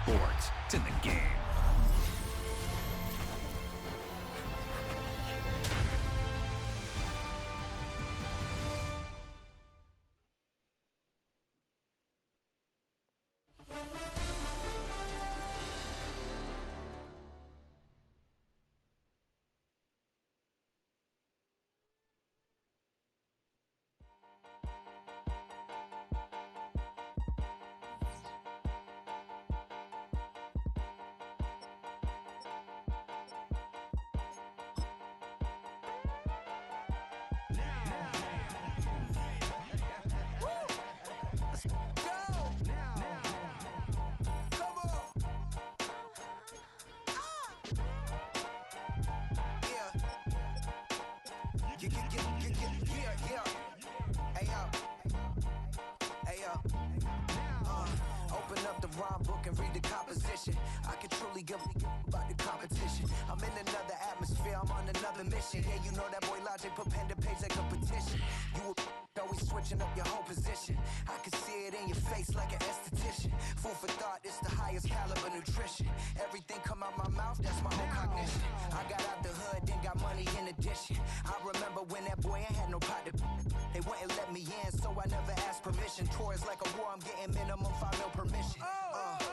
sports. It's in the game. Open up the rhyme book and read the composition. I can truly give about the competition. I'm in another atmosphere, I'm on another mission. Yeah, you know that boy Logic put pen to page like a petition. You always switching up your whole position. I can see it in your face like an esthetician. Food for thought, it's the highest caliber nutrition. Everything come out my mouth, that's my own cognition. I got out the hood, then got money in addition. I remember when that boy ain't had no pot to. They wouldn't let me in, so I never asked permission. Tours like a war, I'm getting minimum 5 mil permission.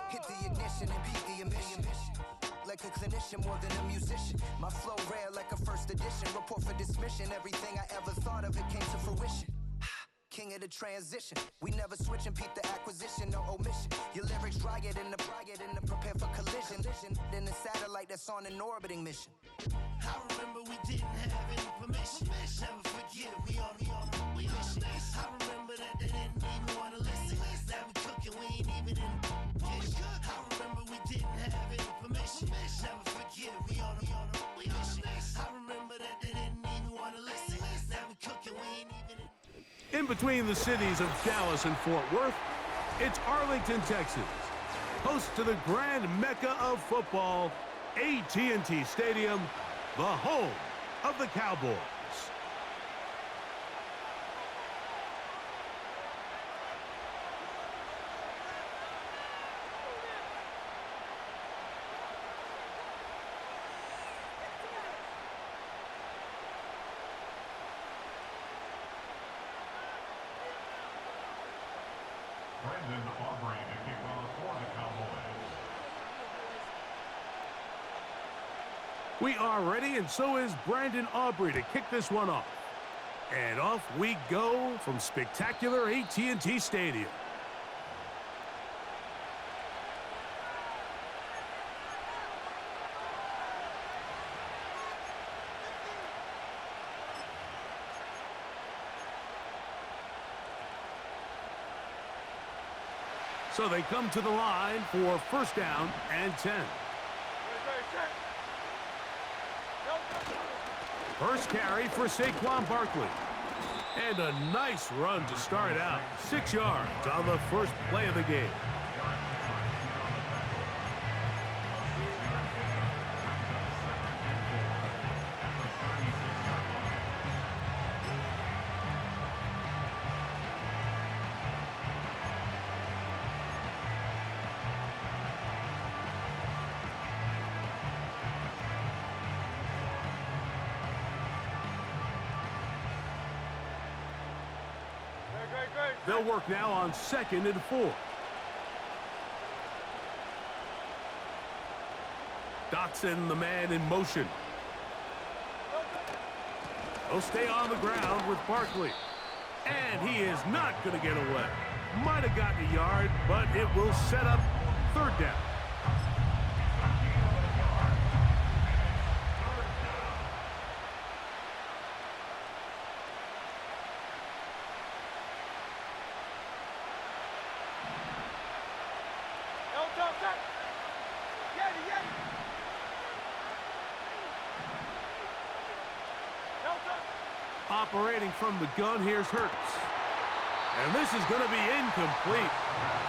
Hit the ignition and beat the emission. Like a clinician more than a musician. My flow rare like a first edition. Report for dismission. Everything I ever thought of, it came to fruition. King of the transition. We never switch and peep the acquisition, no omission. Your lyrics dry it in the prepare for collision. Then the satellite that's on an orbiting mission. I remember we didn't have any permission. Never forget, we on mission. I remember that they didn't even want to listen. Now we cooking, we ain't even in the kitchen. I remember we didn't have any permission. Never forget, we on mission. I remember that they didn't even want to listen. Now we cooking, we ain't even In between the cities of Dallas and Fort Worth, it's Arlington, Texas. Host to the grand mecca of football, AT&T Stadium, the home of the Cowboys. We are ready, and so is Brandon Aubrey to kick this one off. And off we go from spectacular AT&T Stadium. So they come to the line for first down and 10. First carry for Saquon Barkley. And a nice run to start out. 6 yards on the first play of the game. They'll work now on 2nd and 4. Dotson, the man in motion. He'll stay on the ground with Barkley. And he is not going to get away. Might have gotten a yard, but it will set up third down. Operating from the gun, here's Hurts. And this is going to be incomplete.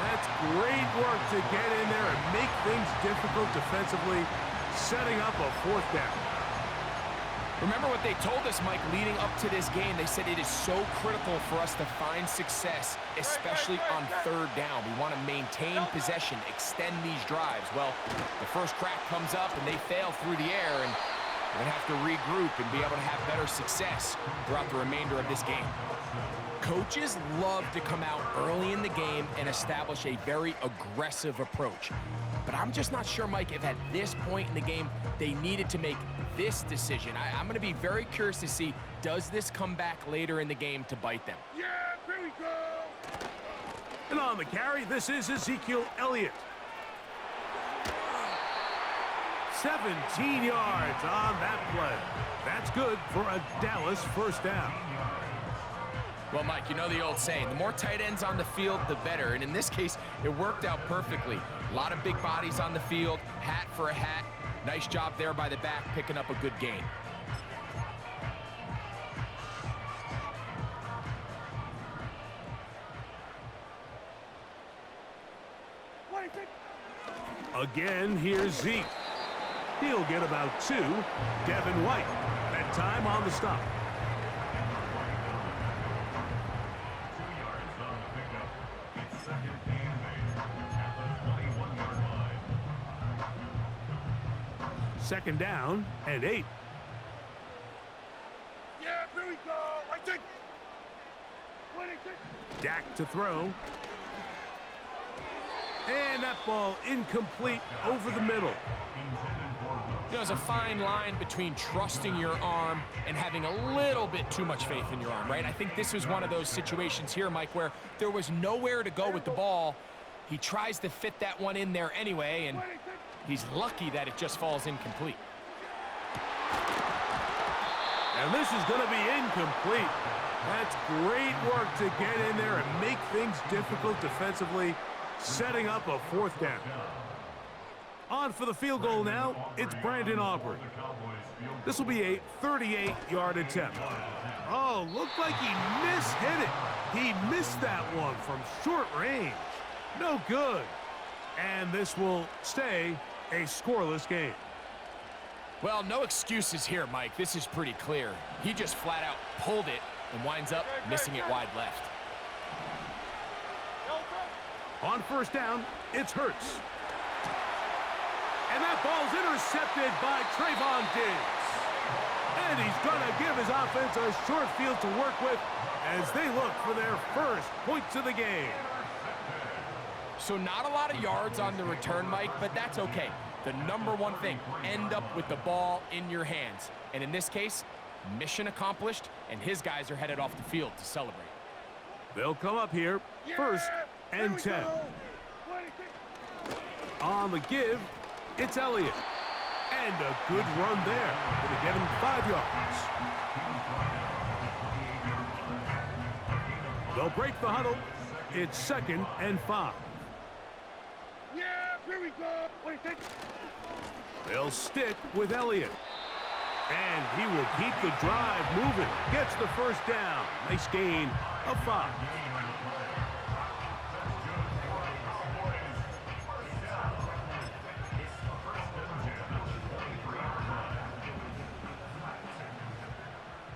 That's great work to get in there and make things difficult defensively, setting up a fourth down. Remember what they told us, Mike, leading up to this game. They said it is so critical for us to find success, especially on third down. We want to maintain possession, extend these drives. Well, the first crack comes up, and they fail through the air, and we're going to have to regroup and be able to have better success throughout the remainder of this game. Coaches love to come out early in the game and establish a very aggressive approach. But I'm just not sure, Mike, if at this point in the game they needed to make this decision. I'm going to be very curious to see, does this come back later in the game to bite them? Yeah, here we go. And on the carry, this is Ezekiel Elliott. 17 yards on that play. That's good for a Dallas first down. Well, Mike, you know the old saying, the more tight ends on the field, the better. And in this case, it worked out perfectly. A lot of big bodies on the field, hat for a hat. Nice job there by the back, picking up a good gain. Again, here's Zeke. He'll get about 2. Devin White, that time on the stop. Second down and 8. Yeah, here we go. I think. Dak to throw. And that ball incomplete over the middle. There's a fine line between trusting your arm and having a little bit too much faith in your arm, right? I think this was one of those situations here, Mike, where there was nowhere to go with the ball. He tries to fit that one in there anyway, and he's lucky that it just falls incomplete. And this is going to be incomplete. That's great work to get in there and make things difficult defensively, setting up a fourth down. On for the field goal now, it's Brandon Aubrey. This will be a 38-yard attempt. Oh, looked like he mishit it. He missed that one from short range. No good. And this will stay a scoreless game. Well, no excuses here, Mike. This is pretty clear. He just flat out pulled it and winds up missing it wide left. On first down, it's Hurts. And that ball's intercepted by Trayvon Diggs. And he's going to give his offense a short field to work with as they look for their first points of the game. So not a lot of yards on the return, Mike, but that's okay. The number one thing, end up with the ball in your hands. And in this case, mission accomplished, and his guys are headed off the field to celebrate. They'll come up here, first and 10. On the give, it's Elliott. And a good run there. Going to get him 5 yards. They'll break the huddle. It's 2nd and 5. Yeah, here we go. They'll stick with Elliott. And he will keep the drive moving. Gets the first down. Nice gain of 5.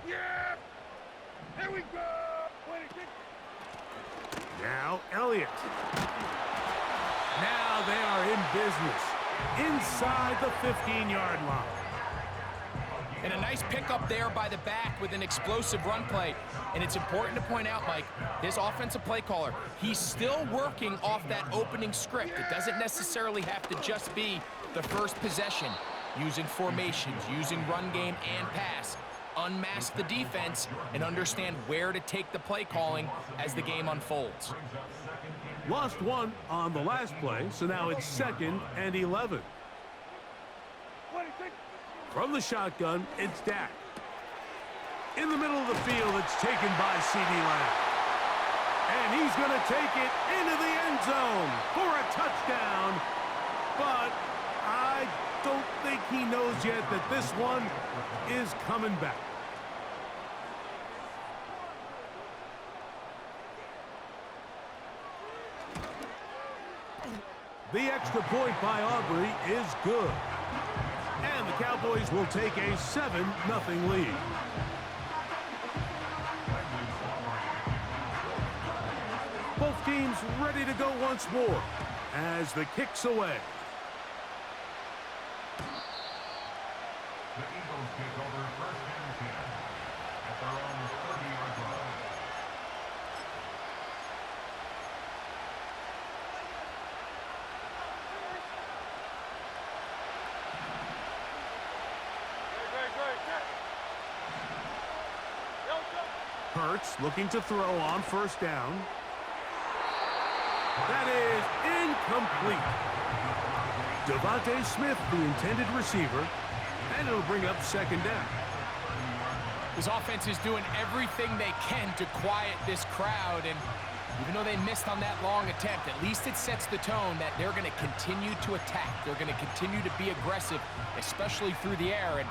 Yeah, here we go. Now Elliott. Now they are in business inside the 15-yard line. And a nice pickup there by the back with an explosive run play. And it's important to point out, Mike, this offensive play caller, he's still working off that opening script. It doesn't necessarily have to just be the first possession. Using formations, using run game and pass. Unmask the defense and understand where to take the play calling as the game unfolds. Lost one on the last play, so now it's 2nd and 11. From the shotgun, it's Dak. In the middle of the field, it's taken by C.D. Lamb. And he's going to take it into the end zone for a touchdown. But I don't think he knows yet that this one is coming back. The extra point by Aubrey is good. And the Cowboys will take a 7-0 lead. Both teams ready to go once more as the kick's away. The Eagles take over first and 10 at their own 30-yard line. Hurts looking to throw on first down. That is incomplete. Devontae Smith, the intended receiver, and it'll bring up second down. This offense is doing everything they can to quiet this crowd, and even though they missed on that long attempt, at least it sets the tone that they're going to continue to attack. They're going to continue to be aggressive, especially through the air, and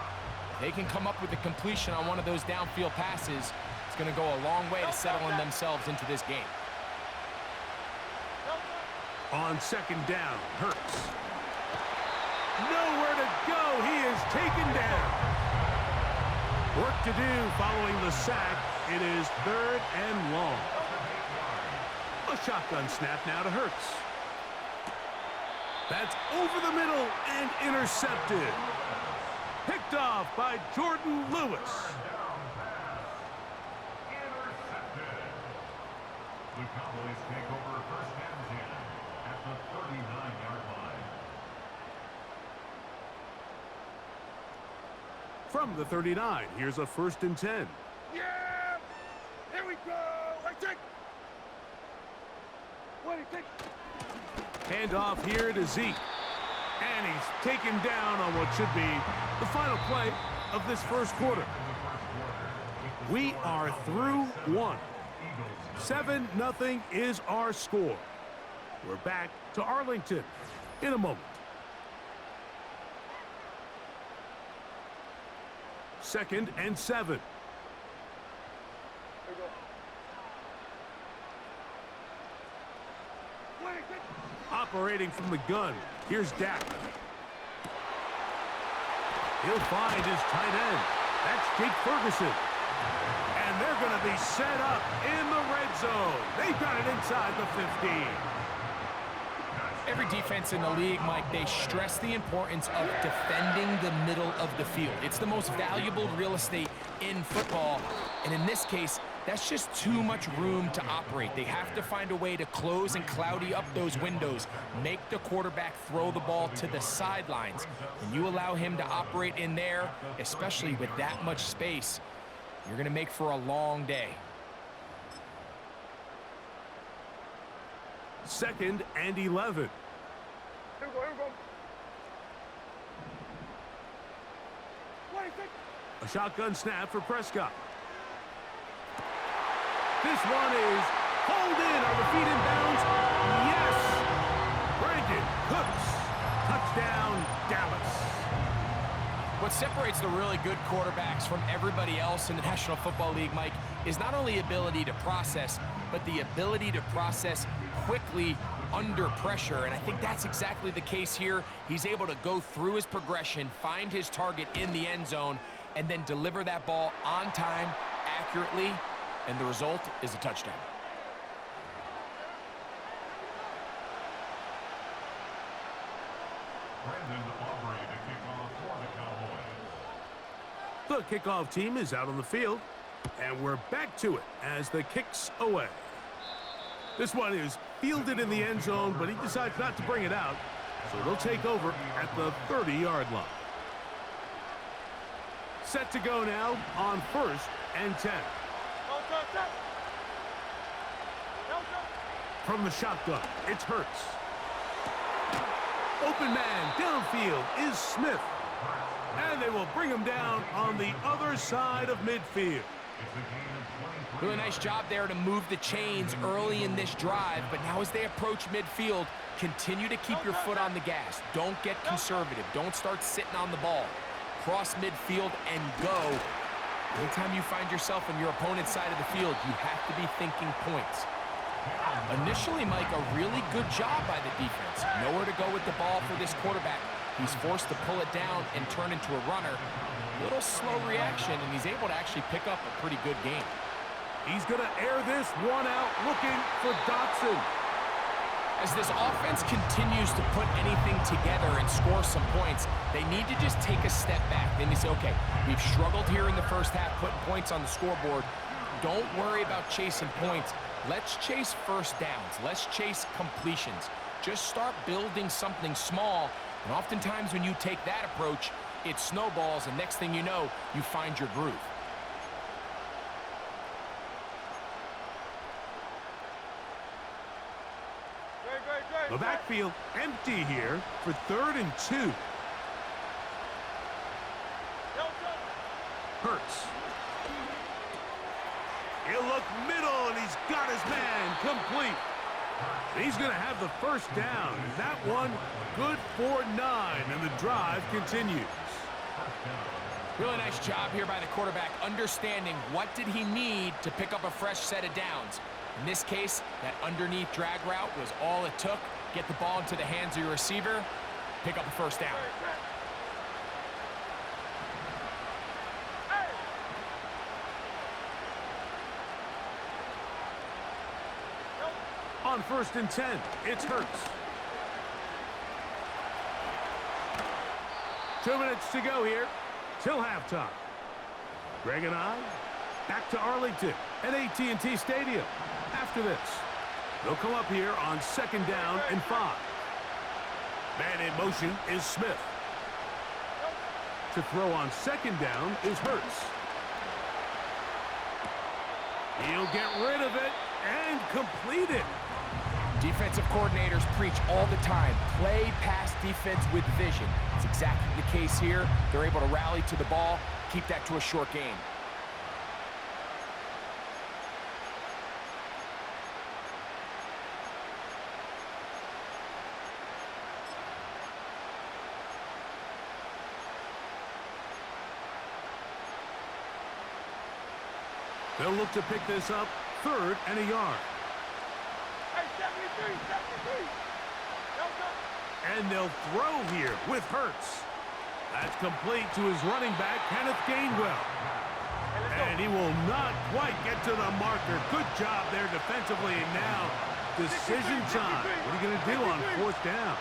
if they can come up with a completion on one of those downfield passes, it's going to go a long way to settling themselves into this game. On second down, Hurts. Nowhere to go. He is taken down. Work to do following the sack. It is 3rd and long. A shotgun snap now to Hurts. That's over the middle and intercepted. Picked off by Jordan Lewis. The Cowboys take over first and 10 at the 39-yard line. From the 39, here's a 1st and 10. Yeah! Here we go! I take! Handoff here to Zeke. And he's taken down on what should be the final play of this first quarter. We are through one. 7-0 is our score. We're back to Arlington in a moment. Second and 7. Operating from the gun, here's Dak. He'll find his tight end. That's Jake Ferguson. And they're going to be set up in the red zone. They've got it inside the 15. Every defense in the league, Mike, they stress the importance of defending the middle of the field. It's the most valuable real estate in football. And in this case, that's just too much room to operate. They have to find a way to close and cloudy up those windows, make the quarterback throw the ball to the sidelines. When you allow him to operate in there, especially with that much space, you're going to make for a long day. Second and 11. A shotgun snap for Prescott. This one is hauled in. Are the feet in bounds? Yes! Brandon Cooks. Touchdown, Dallas. What separates the really good quarterbacks from everybody else in the National Football League, Mike, is not only ability to process, but the ability to process quickly under pressure. And I think that's exactly the case here. He's able to go through his progression, find his target in the end zone, and then deliver that ball on time, accurately, and the result is a touchdown. The kickoff team is out on the field, and we're back to it as the kick's away. This one is fielded in the end zone, but he decides not to bring it out, so they'll take over at the 30-yard line. Set to go now on 1st and 10. From the shotgun, it's Hurts. Open man downfield is Smith. And they will bring him down on the other side of midfield. Really nice job there to move the chains early in this drive, but now as they approach midfield, continue to keep your foot on the gas. Don't get conservative. Don't start sitting on the ball. Cross midfield and go. Anytime you find yourself on your opponent's side of the field, you have to be thinking points. Initially, Mike, a really good job by the defense. Nowhere to go with the ball for this quarterback. He's forced to pull it down and turn into a runner. Little slow reaction, and he's able to actually pick up a pretty good game. He's going to air this one out, looking for Dotson. As this offense continues to put anything together and score some points, they need to just take a step back. Then you say, okay, we've struggled here in the first half, putting points on the scoreboard. Don't worry about chasing points. Let's chase first downs. Let's chase completions. Just start building something small, and oftentimes when you take that approach, it snowballs, and next thing you know, you find your groove. The backfield empty here for 3rd and 2. Hurts. He'll look middle, and he's got his man complete. He's going to have the first down. That one good for 9, and the drive continues. Really nice job here by the quarterback, understanding what did he need to pick up a fresh set of downs. In this case, that underneath drag route was all it took. Get the ball into the hands of your receiver, pick up a first down. On 1st and 10, it's Hurts. 2 minutes to go here till halftime. Greg and I back to Arlington at AT&T Stadium. After this, they'll come up here on 2nd down and 5. Man in motion is Smith. To throw on 2nd down is Hurts. He'll get rid of it and complete it. Defensive coordinators preach all the time, play pass defense with vision. It's exactly the case here. They're able to rally to the ball, keep that to a short game. They'll look to pick this up 3rd and a yard. And they'll throw here with Hurts. That's complete to his running back, Kenneth Gainwell. And he will not quite get to the marker. Good job there defensively. And now, decision time. What are you going to do on 4th down?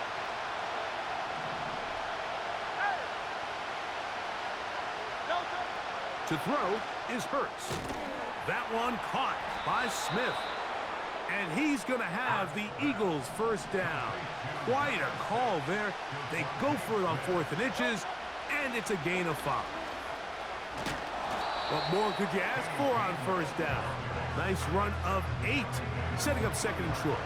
To throw is Hurts. That one caught by Smith. And he's going to have the Eagles' first down. Quite a call there. They go for it on 4th and inches, and it's a gain of 5. What more could you ask for on 1st down? Nice run of 8, setting up 2nd and short.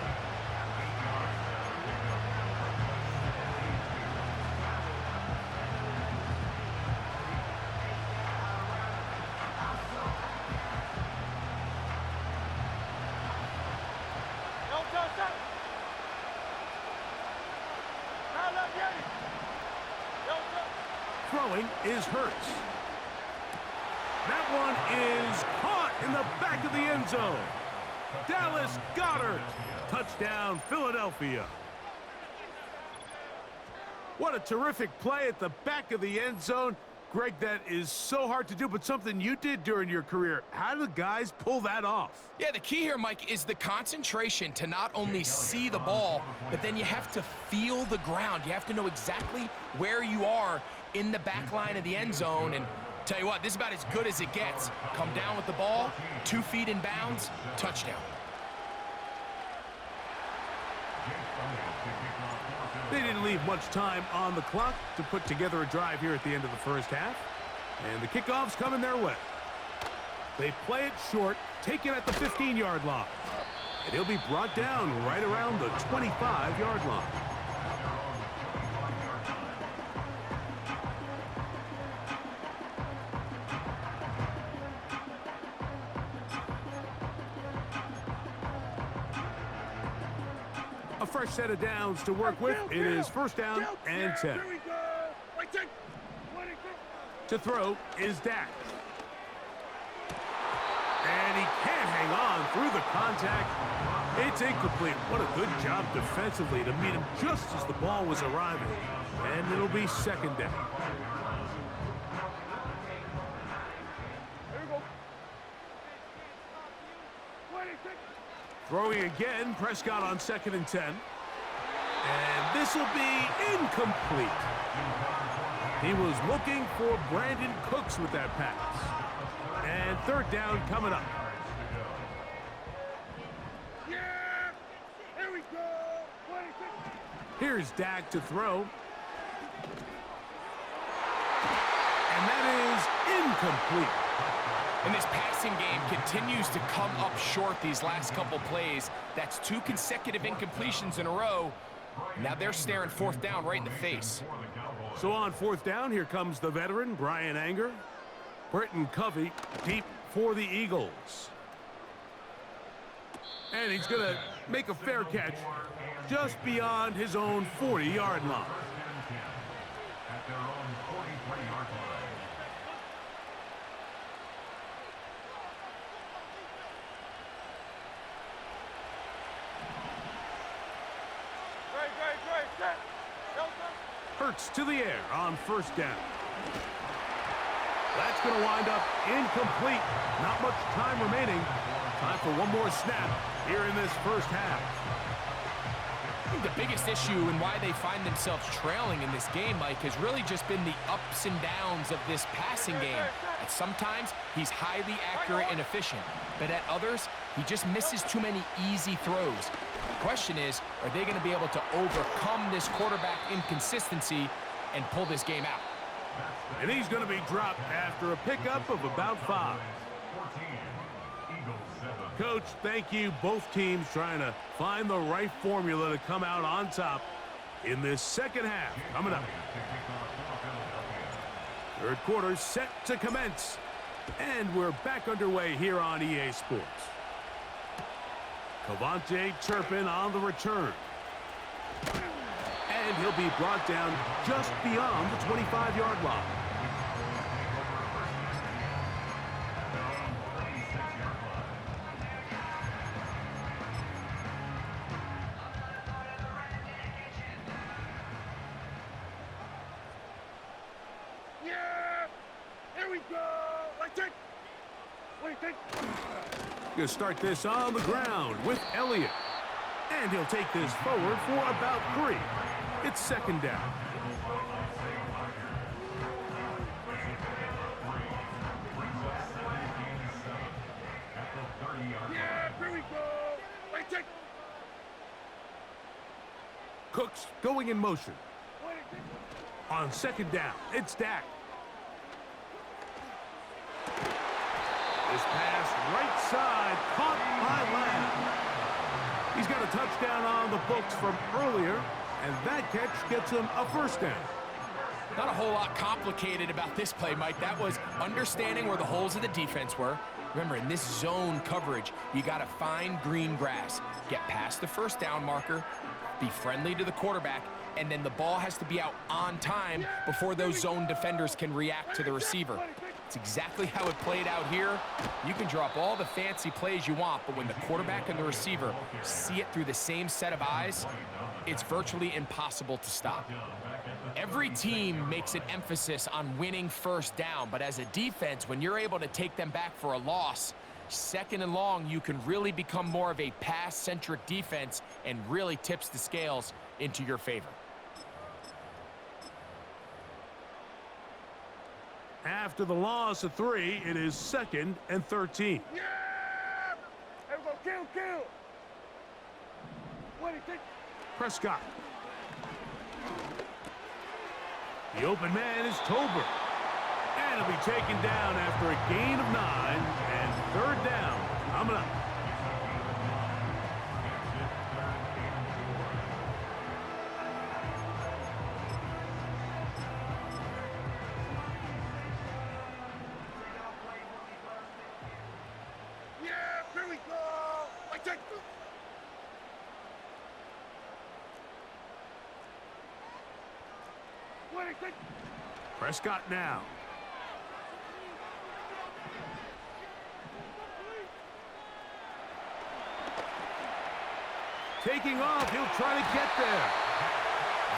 Throwing is Hurts. That one is caught in the back of the end zone. Dallas Goedert. Touchdown, Philadelphia. What a terrific play at the back of the end zone. Greg, that is so hard to do, but something you did during your career. How do guys pull that off? Yeah, the key here, Mike, is the concentration to not only see the ball, but then you have to feel the ground. You have to know exactly where you are in the back line of the end zone. And tell you what, this is about as good as it gets. Come down with the ball, 2 feet in bounds, touchdown. They didn't leave much time on the clock to put together a drive here at the end of the first half. And the kickoff's coming their way. They play it short, take it at the 15-yard line. And he'll be brought down right around the 25-yard line. A fresh set of downs to work with. It is 1st down and 10. To throw is Dak. And he can't hang on through the contact. It's incomplete. What a good job defensively to meet him just as the ball was arriving. And it'll be second down. Throwing again, Prescott on 2nd and 10. And this will be incomplete. He was looking for Brandon Cooks with that pass. And third down coming up. Here's Dak to throw. And that is incomplete. And this passing game continues to come up short these last couple plays. That's 2 consecutive incompletions in a row. Now they're staring fourth down right in the face. So on fourth down, here comes the veteran, Brian Anger. Britton Covey deep for the Eagles. And he's going to make a fair catch just beyond his own 40-yard line. At their own 43-yard line. Hurts to the air on first down. That's going to wind up incomplete. Not much time remaining. Time for one more snap here in this first half. I think the biggest issue and why they find themselves trailing in this game, Mike, has really just been the ups and downs of this passing game. At sometimes, he's highly accurate and efficient, but at others, he just misses too many easy throws. The question is, are they going to be able to overcome this quarterback inconsistency and pull this game out? And he's going to be dropped after a pickup of about 5. 14. Eagles 7. Coach, thank you. Both teams trying to find the right formula to come out on top in this second half. Coming up. Third quarter set to commence. And we're back underway here on EA Sports. Cavante Turpin on the return. And he'll be brought down just beyond the 25-yard line. Going to start this on the ground with Elliott. And he'll take this forward for about 3. It's second down. Cooks going in motion. On second down, it's Dak. This pass right side caught by Lamb. He's got a touchdown on the books from earlier, and that catch gets him a first down. Not a whole lot complicated about this play, Mike. That was understanding where the holes of the defense were. Remember, in this zone coverage, you got to find green grass, get past the first down marker, be friendly to the quarterback, and then the ball has to be out on time before those zone defenders can react to the receiver. It's exactly how it played out here. You can drop all the fancy plays you want, but when the quarterback and the receiver see it through the same set of eyes, it's virtually impossible to stop. Every team makes an emphasis on winning first down, but as a defense, when you're able to take them back for a loss, second and long, you can really become more of a pass-centric defense and really tips the scales into your favor. After the loss of 3, it is 2nd and 13. Yeah! Everybody kill! What do you think? Prescott. The open man is Tolbert. And he'll be taken down after a gain of 9 and third down coming up. Prescott now. Taking off, he'll try to get there.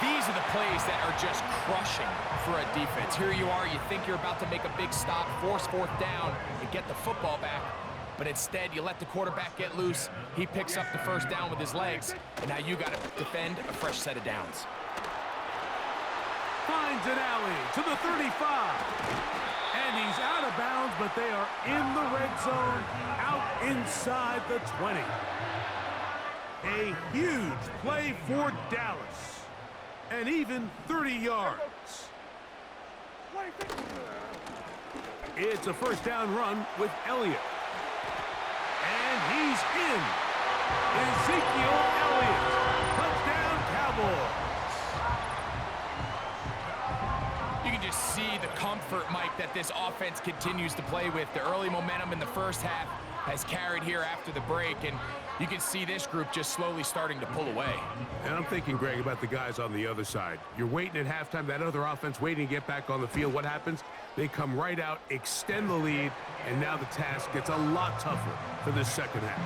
These are the plays that are just crushing for a defense. Here you are, you think you're about to make a big stop, force fourth down, and get the football back. But instead, you let the quarterback get loose. He picks up the first down with his legs, and now you got to defend a fresh set of downs. Finds an alley to the 35. And he's out of bounds, but they are in the red zone, out inside the 20. A huge play for Dallas. And even 30 yards. It's a first down run with Elliott. And he's in. Ezekiel Elliott. Touchdown, Cowboys. You can just see the comfort, Mike, that this offense continues to play with. The early momentum in the first half has carried here after the break, and you can see this group just slowly starting to pull away. And I'm thinking, Greg, about the guys on the other side. You're waiting at halftime, that other offense waiting to get back on the field. What happens? They come right out, extend the lead, and now the task gets a lot tougher for this second half.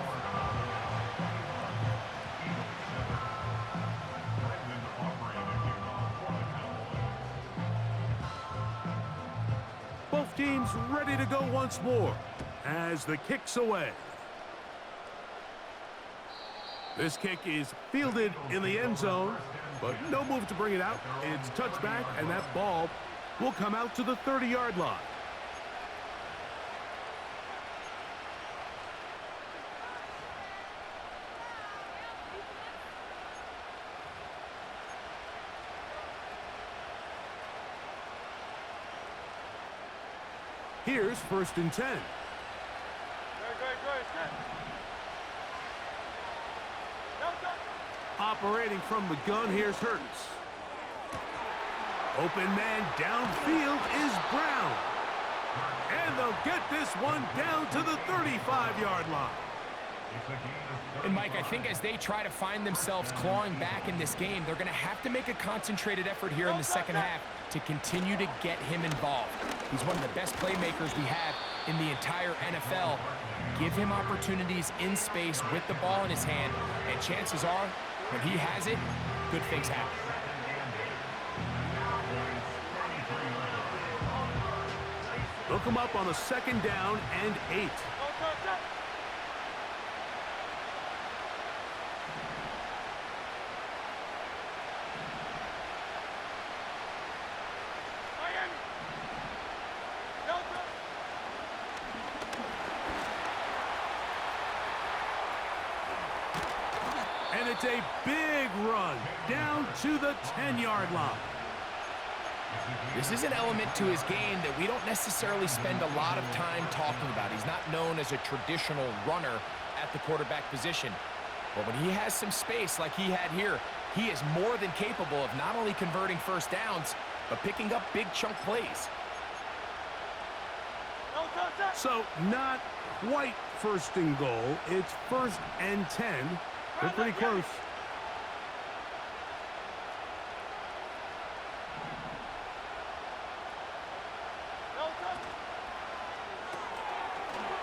Both teams ready to go once more as the kick's away. This kick is fielded in the end zone, but no move to bring it out. It's touchback, and that ball will come out to the 30-yard line. Here's 1st and 10. Operating from the gun, here's Hurts. Open man downfield is Brown. And they'll get this one down to the 35-yard line. And, Mike, I think as they try to find themselves clawing back in this game, they're going to have to make a concentrated effort here in the second half to continue to get him involved. He's one of the best playmakers we have in the entire NFL. Give him opportunities in space with the ball in his hand, and chances are, when he has it, good things happen. They'll come up on a 2nd down and 8. And it's a big run down to the 10-yard line. This is an element to his game that we don't necessarily spend a lot of time talking about. He's not known as a traditional runner at the quarterback position. But when he has some space like he had here, he is more than capable of not only converting first downs, but picking up big chunk plays. So not quite 1st and goal. It's 1st and 10. They're pretty close.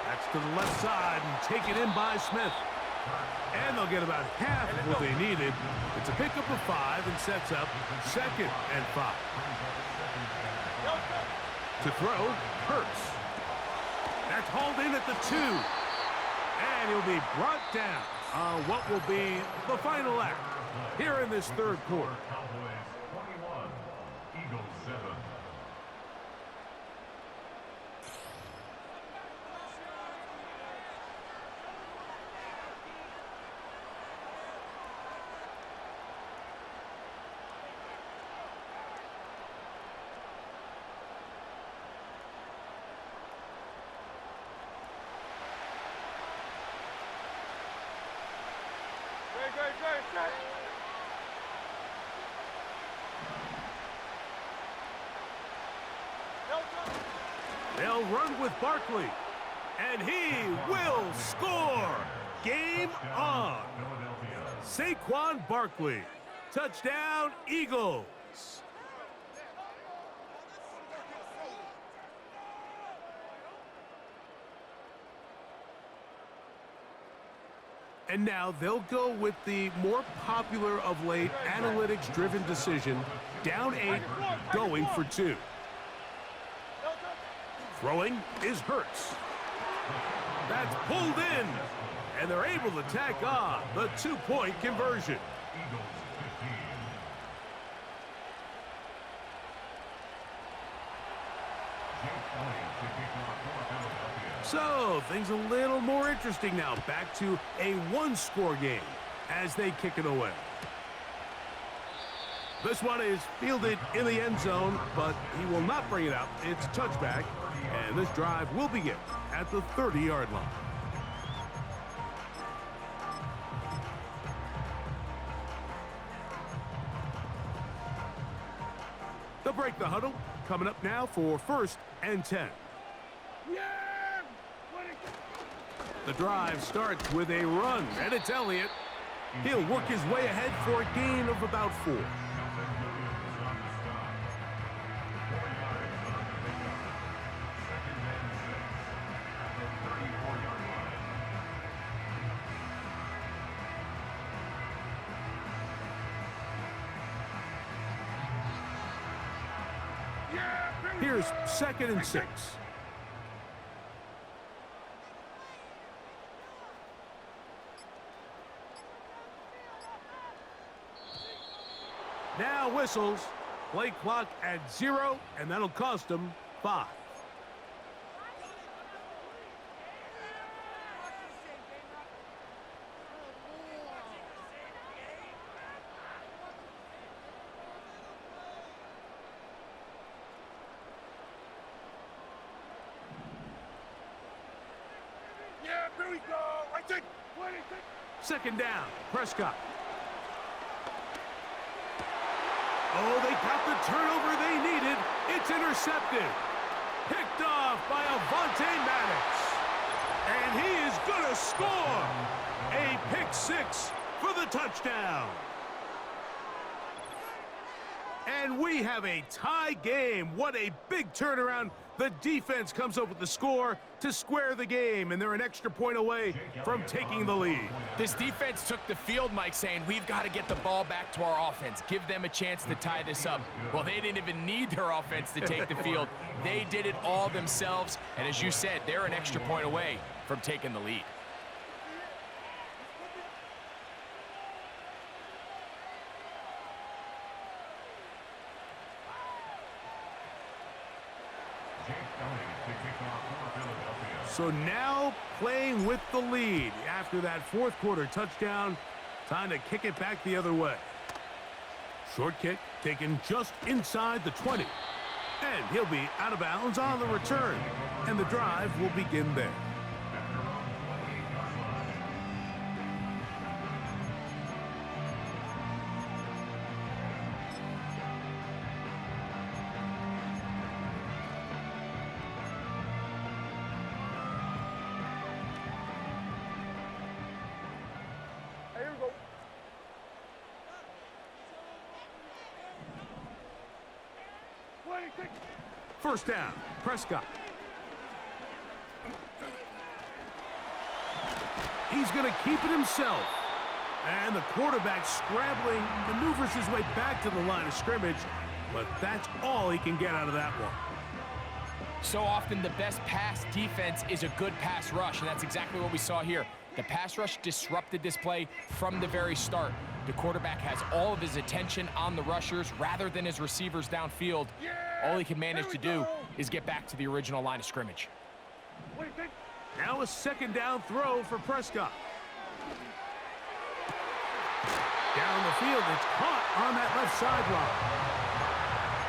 That's to the left side and taken in by Smith. And they'll get about half of what they needed. It's a pickup of 5 and sets up 2nd and 5. To throw, Hurts. That's hauled in at the 2. And he'll be brought down on what will be the final act here in this 3rd quarter. Cowboys 21, Eagles 7. They'll run with Barkley, and he will score. Game on. Saquon Barkley. Touchdown, Eagles. And now they'll go with the more popular of late analytics-driven decision, down 8, going for 2. Throwing is Hurts. That's pulled in, and they're able to tack on the 2-point conversion. So, things a little more interesting now. Back to a one-score game as they kick it away. This one is fielded in the end zone, but he will not bring it out. It's a touchback, and this drive will begin at the 30-yard line. They'll break the huddle. Coming up now for 1st and 10. The drive starts with a run, and it's Elliott. He'll work his way ahead for a gain of about 4. Here's 2nd and 6. Now whistles. Play clock at 0, and that'll cost them 5. Here we go. I think. 2nd down. Prescott. Oh, they got the turnover they needed. It's intercepted. Picked off by Avonte Maddox. And he is going to score. A pick 6 for the touchdown. And we have a tie game. What a big turnaround. The defense comes up with the score to square the game, and they're an extra point away from taking the lead. This defense took the field, Mike, saying we've got to get the ball back to our offense, give them a chance to tie this up. Well, they didn't even need their offense to take the field. They did it all themselves, and as you said, they're an extra point away from taking the lead. So now playing with the lead after that 4th quarter touchdown. Time to kick it back the other way. Short kick taken just inside the 20. And he'll be out of bounds on the return. And the drive will begin there. Here we go. 26. 1st down. Prescott. He's going to keep it himself. And the quarterback scrambling, maneuvers his way back to the line of scrimmage. But that's all he can get out of that one. So often the best pass defense is a good pass rush, and that's exactly what we saw here. The pass rush disrupted this play from the very start. The quarterback has all of his attention on the rushers rather than his receivers downfield. All he can manage to do is get back to the original line of scrimmage. Now a 2nd down throw for Prescott. Down the field, it's caught on that left sideline.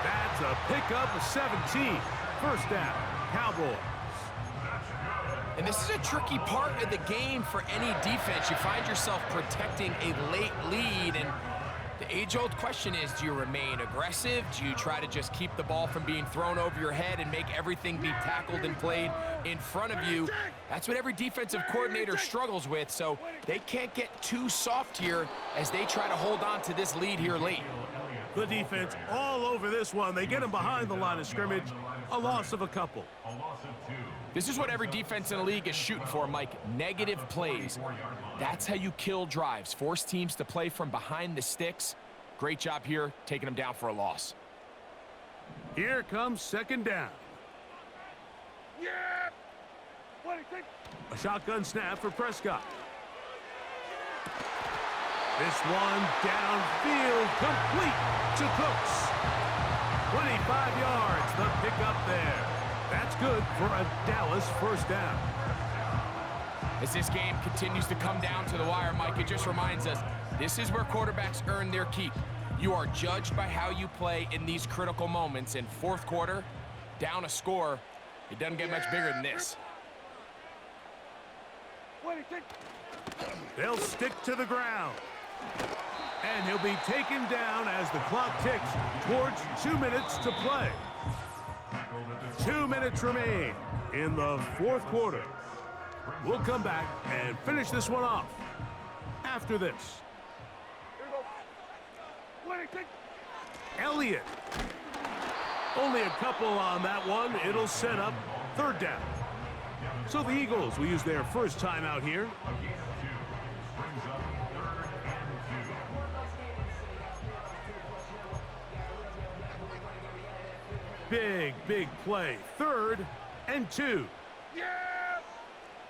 That's a pickup of 17. 1st down, Cowboys. And this is a tricky part of the game for any defense. You find yourself protecting a late lead, and the age-old question is, do you remain aggressive? Do you try to just keep the ball from being thrown over your head and make everything be tackled and played in front of you? That's what every defensive coordinator struggles with, so they can't get too soft here as they try to hold on to this lead here late. The defense all over this one. They get him behind the line of scrimmage. A loss of a couple. This is what every defense in the league is shooting for, Mike. Negative plays. That's how you kill drives. Force teams to play from behind the sticks. Great job here, taking them down for a loss. Here comes second down. Yeah! What do you think? A shotgun snap for Prescott. This one downfield, complete to Cooks. 25 yards, the pickup there. That's good for a Dallas first down. As this game continues to come down to the wire, Mike, it just reminds us, this is where quarterbacks earn their keep. You are judged by how you play in these critical moments. In fourth quarter, down a score, it doesn't get much bigger than this. What do you think? They'll stick to the ground. And he'll be taken down as the clock ticks towards 2 minutes to play. 2 minutes remain in the fourth quarter. We'll come back and finish this one off after this. Here we go. What do you think? Elliott. Only a couple on that one. It'll set up third down. So the Eagles will use their first timeout here. Big play. 3rd and 2. Yeah!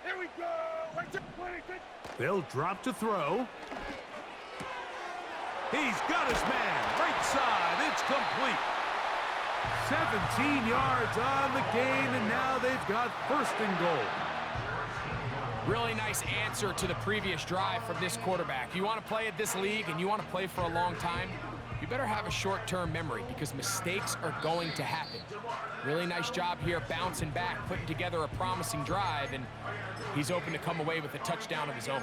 Here we go! Right there. What do you think? They'll drop to throw. He's got his man. Right side. It's complete. 17 yards on the gain, and now they've got first and goal. Really nice answer to the previous drive from this quarterback. You want to play at this league and you want to play for a long time, you better have a short-term memory because mistakes are going to happen. Really nice job here bouncing back, putting together a promising drive, and he's open to come away with a touchdown of his own.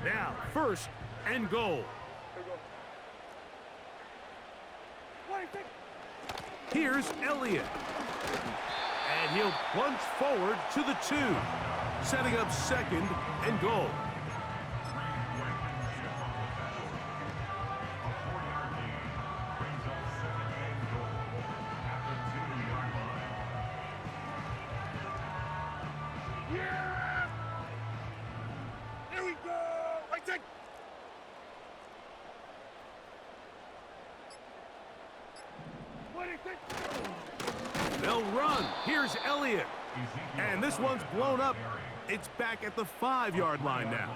Now, first and goal. What do you think? Here's Elliott. And he'll plunge forward to the 2, setting up second and goal. Yeah! Here we go! Right there. What do you think? They'll run. Here's Elliott. And this one's blown up. It's back at the 5-yard line now.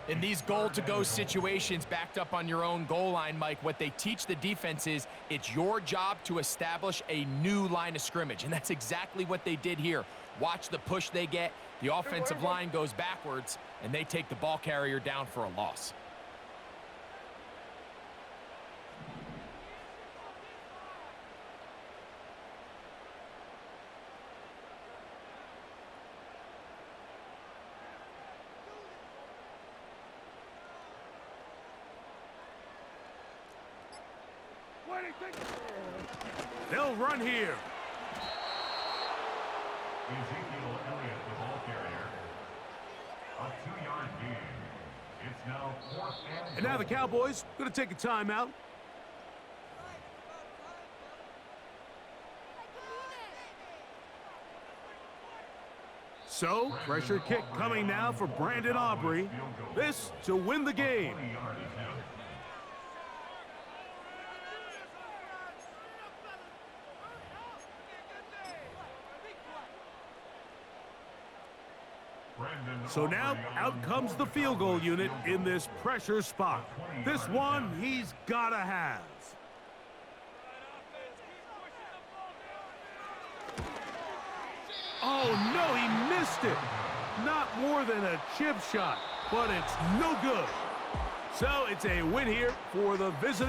In these goal-to-go situations backed up on your own goal line, Mike, what they teach the defense is it's your job to establish a new line of scrimmage, and that's exactly what they did here. Watch the push they get. The offensive line goes backwards, and they take the ball carrier down for a loss. What do you think? They'll run here. Ezekiel Elliott, the ball carrier. A 2-yard gain. It's now 4th And now the Cowboys going to take a timeout. So, pressure kick coming now for Brandon Aubrey. This to win the game. So now, out comes the field goal unit in this pressure spot. This one, he's got to have. Oh, no, he missed it. Not more than a chip shot, but it's no good. So it's a win here for the visiting.